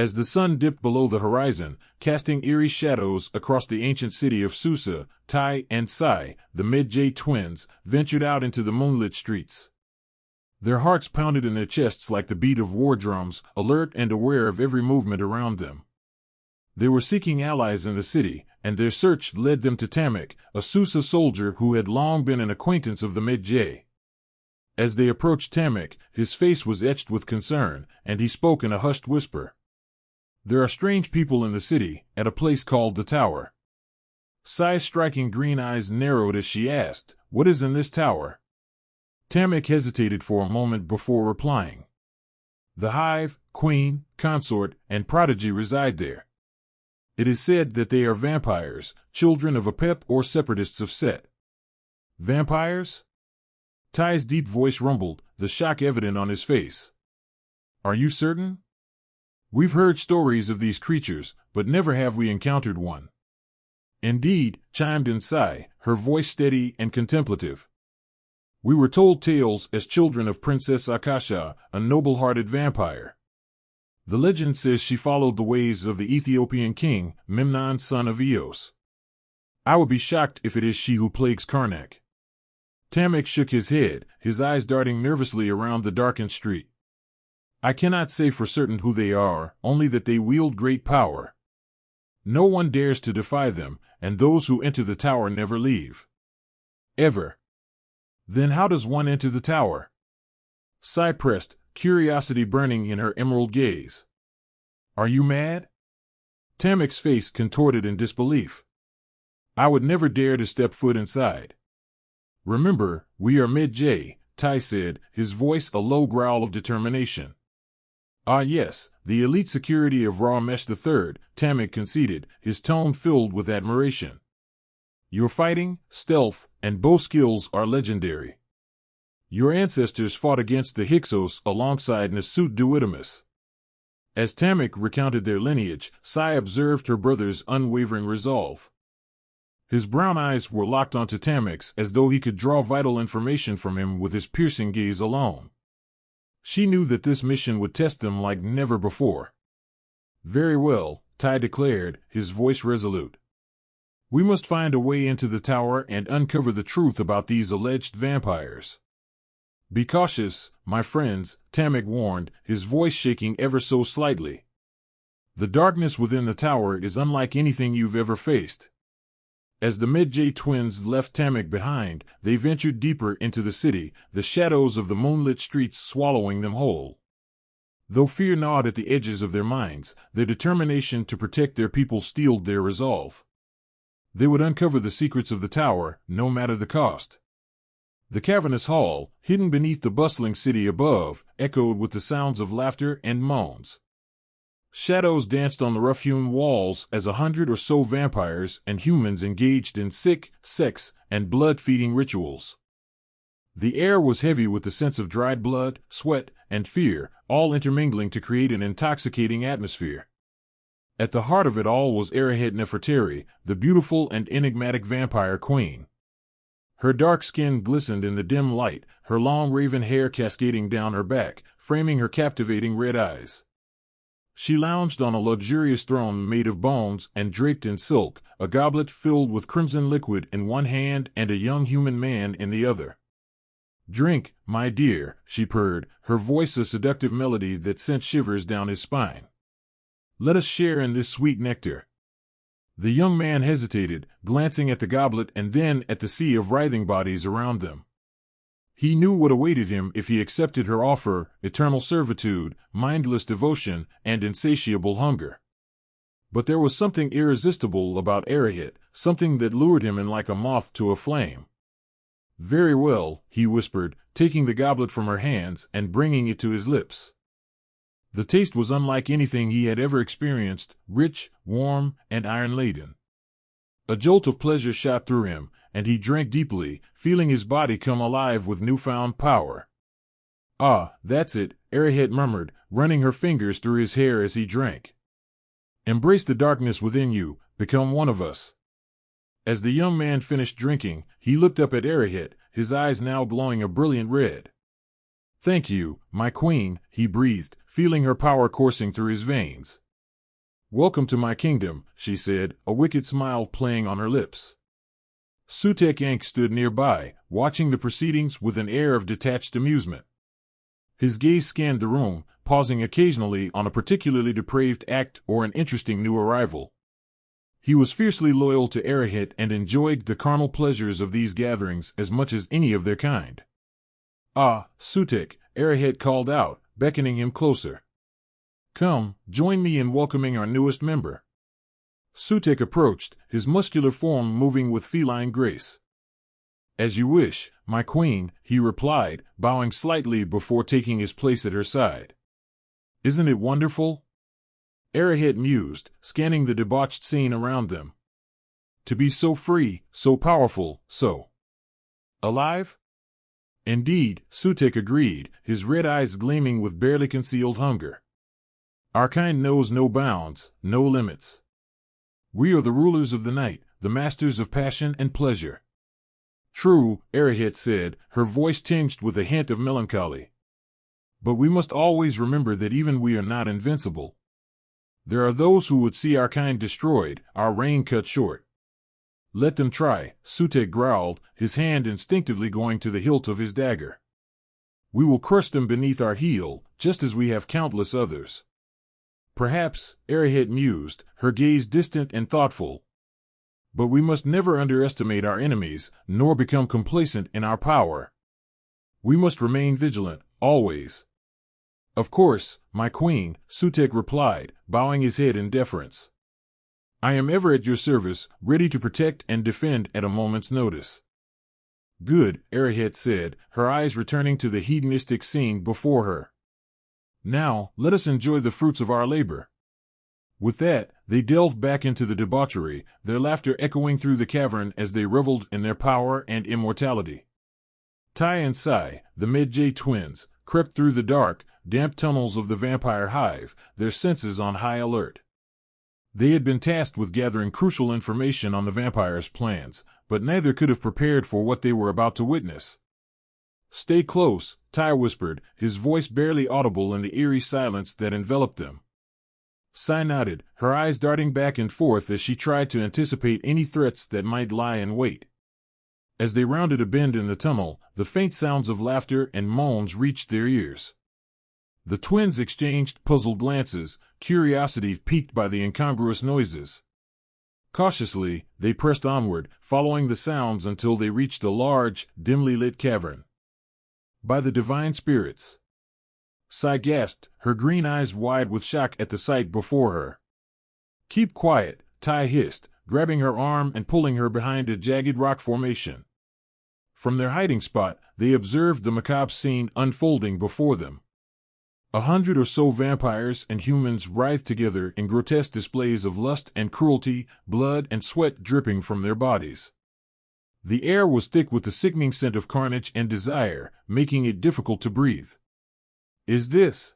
As the sun dipped below the horizon, casting eerie shadows across the ancient city of Susa, Tai and Sai, the Medjay twins, ventured out into the moonlit streets. Their hearts pounded in their chests like the beat of war drums, alert and aware of every movement around them. They were seeking allies in the city, and their search led them to Tamek, a Susa soldier who had long been an acquaintance of the Medjay. As they approached Tamek, his face was etched with concern, and he spoke in a hushed whisper. "There are strange people in the city, at a place called the Tower." Sai's striking green eyes narrowed as she asked, "What is in this tower?" Tamek hesitated for a moment before replying. "The Hive, Queen, Consort, and Prodigy reside there. It is said that they are vampires, children of Apep or separatists of Set." "Vampires?" Tai's deep voice rumbled, the shock evident on his face. "Are you certain? We've heard stories of these creatures, but never have we encountered one." "Indeed," chimed in Sai, her voice steady and contemplative. "We were told tales as children of Princess Akasha, a noble-hearted vampire. The legend says she followed the ways of the Ethiopian king, Memnon, son of Eos. I would be shocked if it is she who plagues Karnak." Tamek shook his head, his eyes darting nervously around the darkened street. "I cannot say for certain who they are, only that they wield great power. No one dares to defy them, and those who enter the tower never leave. Ever." "Then how does one enter the tower?" Sai pressed, curiosity burning in her emerald gaze. "Are you mad?" Tamek's face contorted in disbelief. "I would never dare to step foot inside." "Remember, we are midjay," Tai said, his voice a low growl of determination. "Ah yes, the elite security of Ra-Mesh III, Tamek conceded, his tone filled with admiration. "Your fighting, stealth, and bow skills are legendary. Your ancestors fought against the Hyksos alongside Nasut Duidamus." As Tamek recounted their lineage, Sai observed her brother's unwavering resolve. His brown eyes were locked onto Tamek's as though he could draw vital information from him with his piercing gaze alone. She knew that this mission would test them like never before. "Very well," Tai declared, his voice resolute. "We must find a way into the tower and uncover the truth about these alleged vampires." "Be cautious, my friends," Tamek warned, his voice shaking ever so slightly. "The darkness within the tower is unlike anything you've ever faced." As the Medjay twins left Tamek behind, they ventured deeper into the city, the shadows of the moonlit streets swallowing them whole. Though fear gnawed at the edges of their minds, their determination to protect their people steeled their resolve. They would uncover the secrets of the tower, no matter the cost. The cavernous hall, hidden beneath the bustling city above, echoed with the sounds of laughter and moans. Shadows danced on the rough-hewn walls as 100 or so vampires and humans engaged in sick, sex, and blood-feeding rituals. The air was heavy with the sense of dried blood, sweat, and fear, all intermingling to create an intoxicating atmosphere. At the heart of it all was Arrowhead Nefertari, the beautiful and enigmatic vampire queen. Her dark skin glistened in the dim light, her long raven hair cascading down her back, framing her captivating red eyes. She lounged on a luxurious throne made of bones and draped in silk, a goblet filled with crimson liquid in one hand and a young human man in the other. "Drink, my dear," she purred, her voice a seductive melody that sent shivers down his spine. "Let us share in this sweet nectar." The young man hesitated, glancing at the goblet and then at the sea of writhing bodies around them. He knew what awaited him if he accepted her offer: eternal servitude, mindless devotion, and insatiable hunger. But there was something irresistible about Arrowhead, something that lured him in like a moth to a flame. "Very well," he whispered, taking the goblet from her hands and bringing it to his lips. The taste was unlike anything he had ever experienced, rich, warm, and iron-laden. A jolt of pleasure shot through him, and he drank deeply, feeling his body come alive with newfound power. "Ah, that's it," Arrowhead murmured, running her fingers through his hair as he drank. "Embrace the darkness within you, become one of us." As the young man finished drinking, he looked up at Arrowhead, his eyes now glowing a brilliant red. "Thank you, my queen," he breathed, feeling her power coursing through his veins. Welcome to my kingdom, she said, a wicked smile playing on her lips. Sutek stood nearby, watching the proceedings with an air of detached amusement. His gaze scanned the room, pausing occasionally on a particularly depraved act or an interesting new arrival. He was fiercely loyal to Arahet and enjoyed the carnal pleasures of these gatherings as much as any of their kind. Ah, Sutek, Arahet called out, beckoning him closer. Come, join me in welcoming our newest member. Sutek approached, his muscular form moving with feline grace. As you wish, my queen, he replied, bowing slightly before taking his place at her side. Isn't it wonderful? Arahet mused, scanning the debauched scene around them. To be so free, so powerful, so alive? Indeed, Sutek agreed, his red eyes gleaming with barely concealed hunger. Our kind knows no bounds, no limits. We are the rulers of the night, the masters of passion and pleasure. True, Arahet said, her voice tinged with a hint of melancholy. But we must always remember that even we are not invincible. There are those who would see our kind destroyed, our reign cut short. Let them try, Sutek growled, his hand instinctively going to the hilt of his dagger. We will crush them beneath our heel, just as we have countless others. Perhaps, Arahet mused, her gaze distant and thoughtful. But we must never underestimate our enemies, nor become complacent in our power. We must remain vigilant, always. Of course, my queen, Sutek replied, bowing his head in deference. I am ever at your service, ready to protect and defend at a moment's notice. Good, Arahet said, her eyes returning to the hedonistic scene before her. Now, let us enjoy the fruits of our labor. With that, they delved back into the debauchery, their laughter echoing through the cavern as they reveled in their power and immortality. Tai and Sai, the Medjay twins, crept through the dark, damp tunnels of the vampire hive, their senses on high alert. They had been tasked with gathering crucial information on the vampire's plans, but neither could have prepared for what they were about to witness. Stay close, Tai whispered, his voice barely audible in the eerie silence that enveloped them. Sai nodded, her eyes darting back and forth as she tried to anticipate any threats that might lie in wait. As they rounded a bend in the tunnel, the faint sounds of laughter and moans reached their ears. The twins exchanged puzzled glances, curiosity piqued by the incongruous noises. Cautiously, they pressed onward, following the sounds until they reached a large, dimly lit cavern. By the divine spirits! Sai gasped, her green eyes wide with shock at the sight before her. Keep quiet, Tai hissed, grabbing her arm and pulling her behind a jagged rock formation. From their hiding spot, they observed the macabre scene unfolding before them. 100 or so vampires and humans writhed together in grotesque displays of lust and cruelty, blood and sweat dripping from their bodies. The air was thick with the sickening scent of carnage and desire, making it difficult to breathe. Is this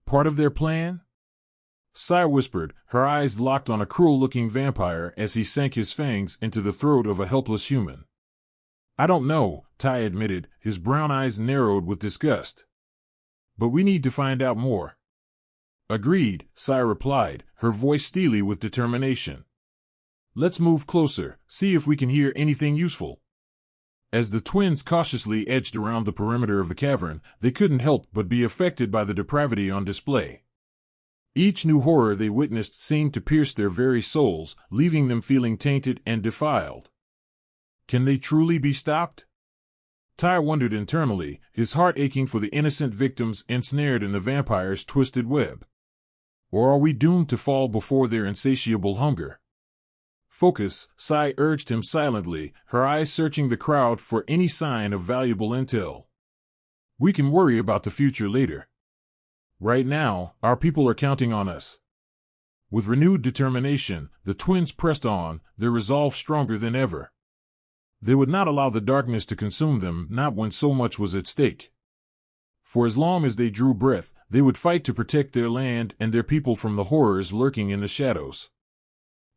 part of their plan? Sai whispered, her eyes locked on a cruel-looking vampire as he sank his fangs into the throat of a helpless human. I don't know, Tai admitted, his brown eyes narrowed with disgust. But we need to find out more. Agreed, Sai replied, her voice steely with determination. Let's move closer, see if we can hear anything useful. As the twins cautiously edged around the perimeter of the cavern, they couldn't help but be affected by the depravity on display. Each new horror they witnessed seemed to pierce their very souls, leaving them feeling tainted and defiled. Can they truly be stopped? Tai wondered internally, his heart aching for the innocent victims ensnared in the vampire's twisted web. Or are we doomed to fall before their insatiable hunger? Focus, Sai urged him silently, her eyes searching the crowd for any sign of valuable intel. We can worry about the future later. Right now, our people are counting on us. With renewed determination, the twins pressed on, their resolve stronger than ever. They would not allow the darkness to consume them, not when so much was at stake. For as long as they drew breath, they would fight to protect their land and their people from the horrors lurking in the shadows.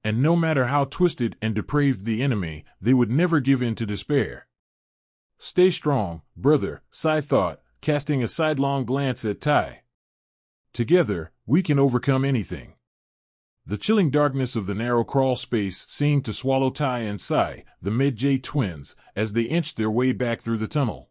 And no matter how twisted and depraved the enemy, they would never give in to despair. Stay strong, brother, Sai thought, casting a sidelong glance at Tai. Together, we can overcome anything. The chilling darkness of the narrow crawl space seemed to swallow Tai and Sai, the Medjay twins, as they inched their way back through the tunnel.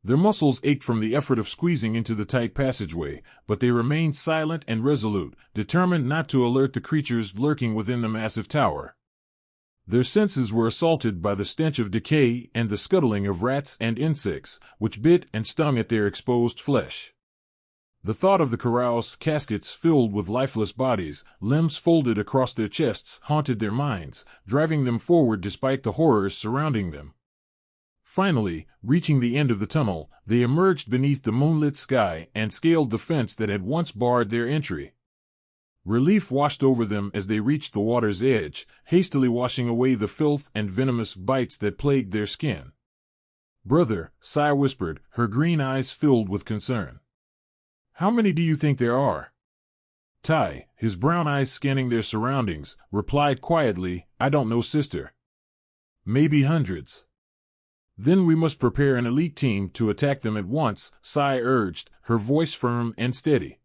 Their muscles ached from the effort of squeezing into the tight passageway, but they remained silent and resolute, determined not to alert the creatures lurking within the massive tower. Their senses were assaulted by the stench of decay and the scuttling of rats and insects, which bit and stung at their exposed flesh. The thought of the caroused caskets filled with lifeless bodies, limbs folded across their chests, haunted their minds, driving them forward despite the horrors surrounding them. Finally, reaching the end of the tunnel, they emerged beneath the moonlit sky and scaled the fence that had once barred their entry. Relief washed over them as they reached the water's edge, hastily washing away the filth and venomous bites that plagued their skin. "Brother," Sai whispered, her green eyes filled with concern. "How many do you think there are?" Tai, his brown eyes scanning their surroundings, replied quietly, "I don't know, sister. Maybe hundreds." "Then we must prepare an elite team to attack them at once," Sai urged, her voice firm and steady.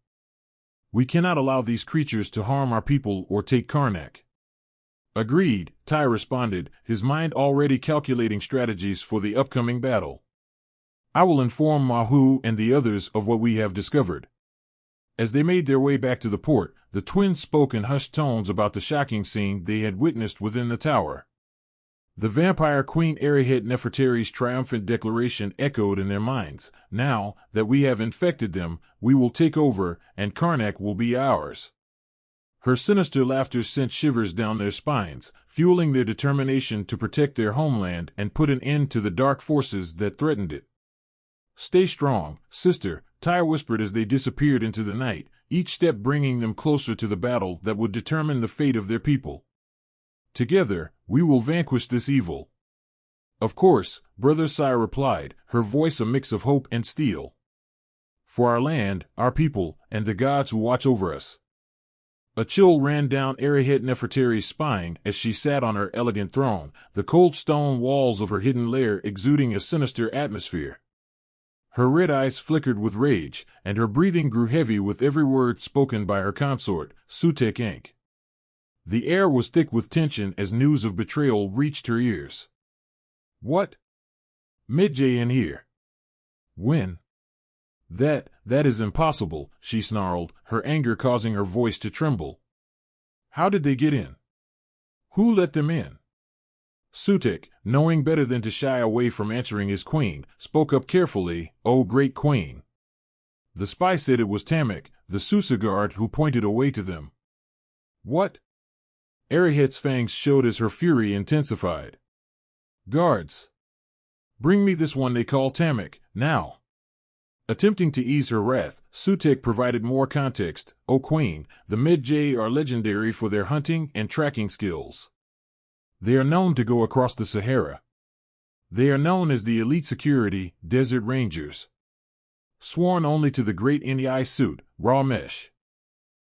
"We cannot allow these creatures to harm our people or take Karnak." "Agreed," Tai responded, his mind already calculating strategies for the upcoming battle. "I will inform Mahu and the others of what we have discovered." As they made their way back to the port, the twins spoke in hushed tones about the shocking scene they had witnessed within the tower. The vampire queen Arrowhead Nefertari's triumphant declaration echoed in their minds. "Now that we have infected them, we will take over, and Karnak will be ours." Her sinister laughter sent shivers down their spines, fueling their determination to protect their homeland and put an end to the dark forces that threatened it. "Stay strong, sister," Tai whispered as they disappeared into the night, each step bringing them closer to the battle that would determine the fate of their people. "Together, we will vanquish this evil." "Of course," Brother Sai replied, her voice a mix of hope and steel. "For our land, our people, and the gods who watch over us." A chill ran down Arrowhead Nefertari's spine as she sat on her elegant throne, the cold stone walls of her hidden lair exuding a sinister atmosphere. Her red eyes flickered with rage, and her breathing grew heavy with every word spoken by her consort, Sutek Inc. The air was thick with tension as news of betrayal reached her ears. "What? Medjay in here? When?" That is impossible," she snarled, her anger causing her voice to tremble. "How did they get in? Who let them in?" Sutek, knowing better than to shy away from answering his queen, spoke up carefully, "O great queen." The spy said it was Tamek, the Susa guard, who pointed a way to them. "What?" Arrowhead's fangs showed as her fury intensified. "Guards! Bring me this one they call Tamek, now!" Attempting to ease her wrath, Sutek provided more context. "O Queen, the Medjay are legendary for their hunting and tracking skills. They are known to go across the Sahara. They are known as the elite security, desert rangers. Sworn only to the great Ni suit, raw mesh."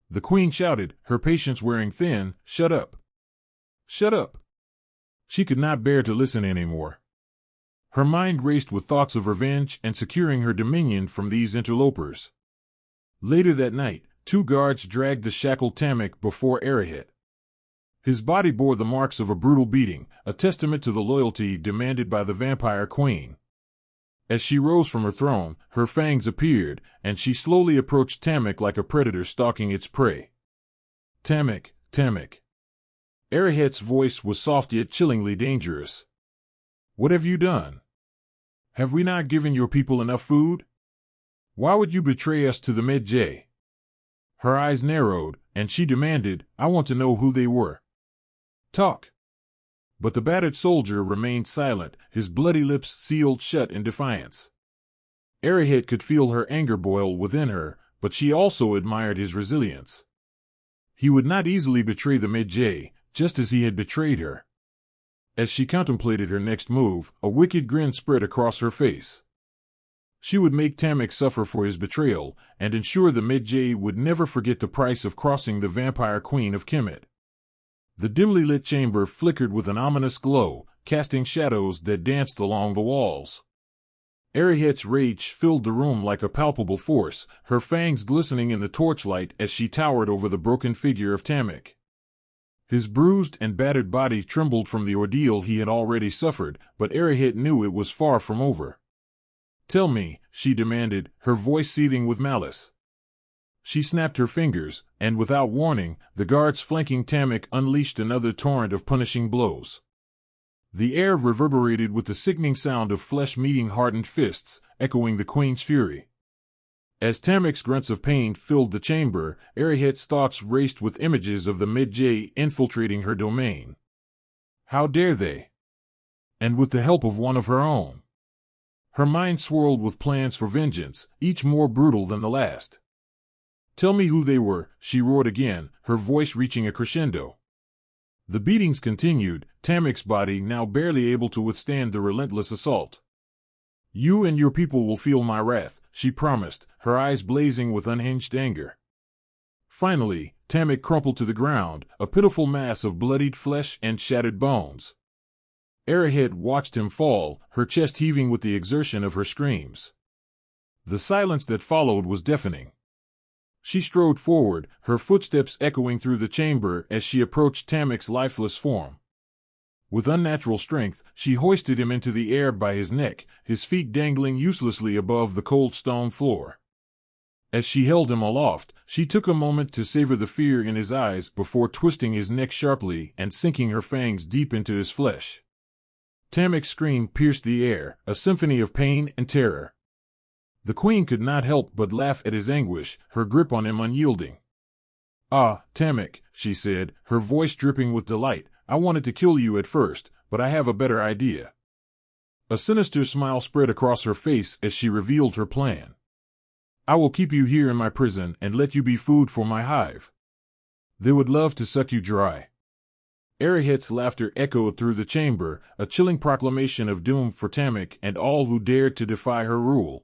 The queen shouted, her patience wearing thin, "Shut up! Shut up!" She could not bear to listen anymore. Her mind raced with thoughts of revenge and securing her dominion from these interlopers. Later that night, 2 guards dragged the shackled Tamek before Arrowhead. His body bore the marks of a brutal beating, a testament to the loyalty demanded by the vampire queen. As she rose from her throne, her fangs appeared, and she slowly approached Tamek like a predator stalking its prey. "Tamek, Tamek." Arrowhead's voice was soft yet chillingly dangerous. "What have you done? Have we not given your people enough food? Why would you betray us to the Medjay?" Her eyes narrowed, and she demanded, "I want to know who they were. Talk." But the battered soldier remained silent, his bloody lips sealed shut in defiance. Arrowhead could feel her anger boil within her, but she also admired his resilience. He would not easily betray the Medjay, just as he had betrayed her. As she contemplated her next move, a wicked grin spread across her face. She would make Tamek suffer for his betrayal, and ensure the Medjay would never forget the price of crossing the vampire queen of Kemet. The dimly lit chamber flickered with an ominous glow, casting shadows that danced along the walls. Arrowhead's rage filled the room like a palpable force, her fangs glistening in the torchlight as she towered over the broken figure of Tamek. His bruised and battered body trembled from the ordeal he had already suffered, but Arrowhead knew it was far from over. "Tell me," she demanded, her voice seething with malice. She snapped her fingers, and without warning, the guards flanking Tamek unleashed another torrent of punishing blows. The air reverberated with the sickening sound of flesh meeting hardened fists, echoing the queen's fury. As Tamek's grunts of pain filled the chamber, Arrowhead's thoughts raced with images of the midjay infiltrating her domain. How dare they? And with the help of one of her own. Her mind swirled with plans for vengeance, each more brutal than the last. "Tell me who they were," she roared again, her voice reaching a crescendo. The beatings continued, Tamek's body now barely able to withstand the relentless assault. "You and your people will feel my wrath," she promised, her eyes blazing with unhinged anger. Finally, Tamek crumpled to the ground, a pitiful mass of bloodied flesh and shattered bones. Arrowhead watched him fall, her chest heaving with the exertion of her screams. The silence that followed was deafening. She strode forward, her footsteps echoing through the chamber as she approached Tamek's lifeless form. With unnatural strength, she hoisted him into the air by his neck, his feet dangling uselessly above the cold stone floor. As she held him aloft, she took a moment to savor the fear in his eyes before twisting his neck sharply and sinking her fangs deep into his flesh. Tamek's scream pierced the air, a symphony of pain and terror. The queen could not help but laugh at his anguish, her grip on him unyielding. "Ah, Tamek," she said, her voice dripping with delight, "I wanted to kill you at first, but I have a better idea." A sinister smile spread across her face as she revealed her plan. "I will keep you here in my prison and let you be food for my hive. They would love to suck you dry." Arrowhead's laughter echoed through the chamber, a chilling proclamation of doom for Tamek and all who dared to defy her rule.